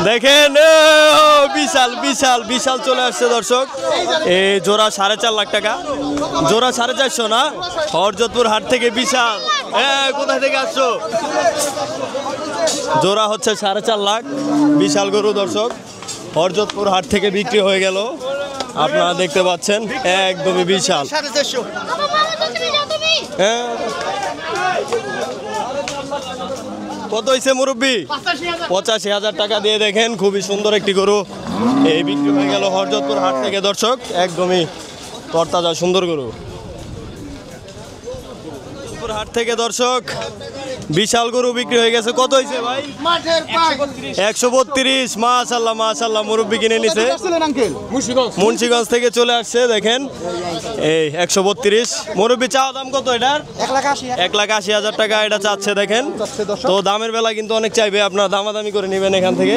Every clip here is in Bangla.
দেখেন বিশাল বিশাল বিশাল চলে আসছে দর্শক। এই জোড়া 4.5 লাখ টাকা, জোড়া 450 না, হরজতপুর হাট থেকে বিশাল। কোথা থেকে আসছো? জোড়া হচ্ছে 4.5 লাখ, বিশাল গরু দর্শক হরজতপুর হাট থেকে বিক্রি হয়ে গেল। আপনারা দেখতে পাচ্ছেন একদমই বিশাল। কত হয়েছে মুরব্বী? 85,000 টাকা দিয়ে দেখেন খুবই সুন্দর একটি গরু এই বিক্রি হয়ে গেল হরজতপুর হাট থেকে দর্শক। একদমই তরতাজা সুন্দর গরু হাট থেকে দর্শক। বিশাল গরু বিক্রি হয়ে গেছে। কত হয়েছে ভাই? 132। মাশাআল্লাহ মাশাআল্লাহ, মুরব্বি কিনে নিছে, মুন্সিগঞ্জ থেকে চলে আসছে। দেখেন এই 132। মুরব্বি চাওয়া দাম কত এটার? 1,80,000 টাকা এটা চাচ্ছে। দেখেন তো দামের বেলা কিন্তু অনেক চাইবে, আপনার দামাদামি করে নেবেন এখান থেকে।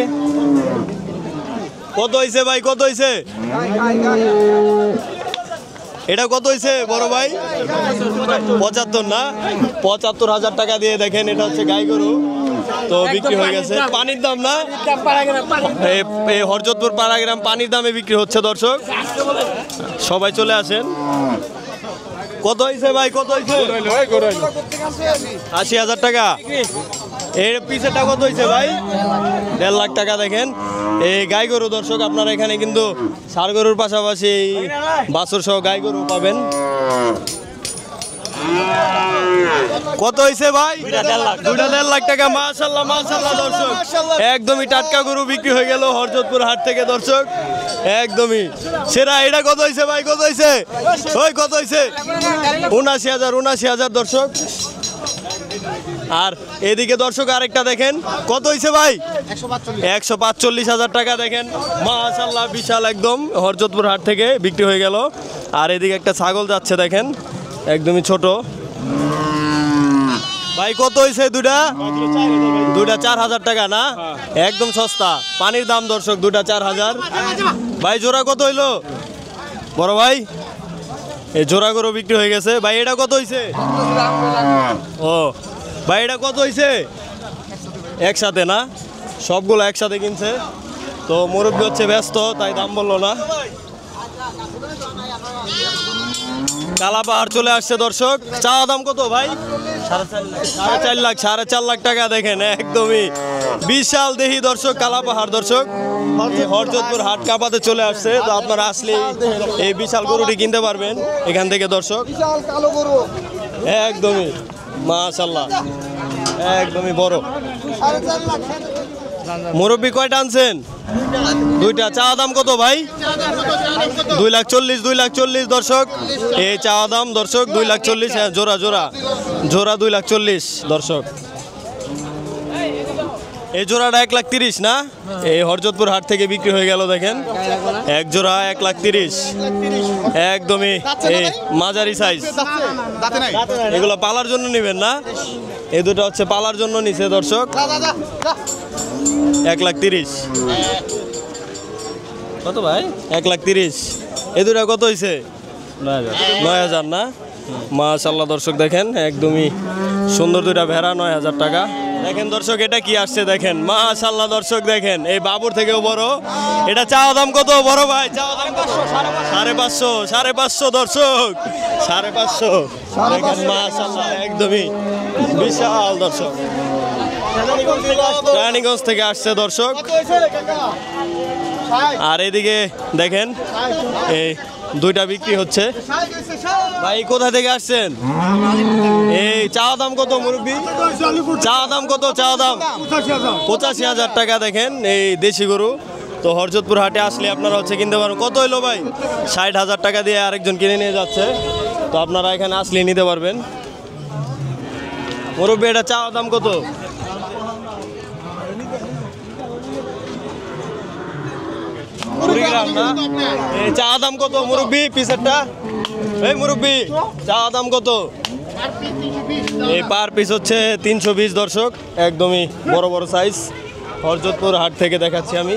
কত হয়েছে ভাই? কত হয়েছে এটা? কত হয়েছে বড় ভাই? 75 না, 75,000 টাকা দিয়ে দেখেন এটা হচ্ছে গাই গরু, তো বিক্রি হয়ে গেছে। পানির দাম না, এই হরজতপুর পাড়াগ্রাম পানির দামে বিক্রি হচ্ছে দর্শক, সবাই চলে আসেন। কত হয়েছে ভাই? কত হয়েছে? 80,000 টাকা। এর পিছেটা কত হয়েছে ভাই? 1.5 লাখ টাকা। দেখেন এই গাই গরু দর্শক, আপনারা এখানে কিন্তু ষাঁড় গরুর পাশাপাশি বাছুর সহ গাই গরু পাবেন। কত হয়েছে ভাই? 2.5 লাখ টাকা। মাশাআল্লাহ মাশাআল্লাহ দর্শক, একদমই টাটকা গরু বিক্রি হয়ে গেল হরজতপুর হাট থেকে দর্শক, একদমই সেরা। এটা কত হয়েছে ভাই? কত হয়েছে ওই? কত হয়েছে? 79,000 দর্শক। আর এদিকে দর্শক আরেকটা দেখেন, কত হয়েছে ভাই? 145,000 টাকা। দেখেন মাশাআল্লাহ বিশাল একদম হরজতপুর হাট থেকে বিক্রি হয়ে গেল। আর এদিকে একটা ছাগল যাচ্ছে দেখেন, একদমই ছোট। ভাই কত হয়েছে? দুইটা 4,000 টাকা না, একদম সস্তা পানির দাম দর্শক, 2টা 4,000। ভাই জোড়া কত হইলো বড় ভাই? এই জোড়া গরু বিক্রি হয়ে গেছে। ভাই এটা কত হয়েছে? ও ভাই এটা কত হয়েছে? একসাথে না, সবগুলো একসাথে কিনছে, তো মুরব্বী হচ্ছে ব্যস্ত তাই দাম বললো না। কালাপাহাড় চলে আসছে দর্শক। চাওয়া দাম কত ভাই? 4.5 লাখ টাকা। দেখেন একদমই বিশাল দেহি দর্শক, কালাপাহাড় দর্শক হরজতপুর হাট কাপাতে চলে আসছে। তো আপনারা আসলে এই বিশাল গরুটি কিনতে পারবেন এখান থেকে দর্শক, একদমই মাশাআল্লাহ একদমই বড়। মুরব্বী কয়টা আনছেন? 2টা। চাওয়া দাম কত ভাই? 2,40,000 দর্শক এই চাওয়া দাম দর্শক, 2,40,000। হ্যাঁ জোড়া জোড়া জোড়া 2,40,000 দর্শক। এই জোড়াটা 1,30,000 না, এই হরজতপুর হাট থেকে বিক্রি হয়ে গেল। দেখেন এক জোড়া 1,30,000, একদমই এই মাঝারি সাইজ। এগুলো পালার জন্য নেবেন না, এই দুটো হচ্ছে পালার জন্য নিছে দর্শক। 1,30,000 কত ভাই? 1,30,000। এই দুটা কত হয়েছে? 9,000 না, মাশাআল্লাহ দর্শক দেখেন একদমই সুন্দর দুইটা ভেড়া, 9,000 টাকা। দেখেন দর্শক এটা কি আসছে দেখেন, মাশাআল্লাহ দর্শক দেখেন এই বাবুর থেকেও বড়। এটা চাওয়া দাম কত বড় ভাই? চাওয়া দাম 550 দর্শক, 550। দেখেন মাশাআল্লাহ একদমই বিশাল দর্শক, রানীগঞ্জ থেকে আসছে দর্শক। আর এদিকে দেখেন এই দুইটা বিক্রি হচ্ছে। ভাই কোথা থেকে আসছেন? এই চাওয়া দাম কত মুরব্বী? চাওয়া দাম কত? চাওয়া দাম 85,000 টাকা। দেখেন এই দেশি গরু, তো হরজতপুর হাটে আসলে আপনারা হচ্ছে কিনতে পারেন। কত হইলো ভাই? 60,000 টাকা দিয়ে আরেকজন কিনে নিয়ে যাচ্ছে, তো আপনারা এখানে আসলে নিতে পারবেন। মুরব্বী এটা চাওয়া দাম কত? চাওয়া দাম কত মুরব্বী? পিসেরটা এই মুরব্বী চাওয়া দাম কত? এই পার পিস হচ্ছে 320 দর্শক, একদমই বড় বড় সাইজ। হরজতপুর হাট থেকে দেখাচ্ছি আমি।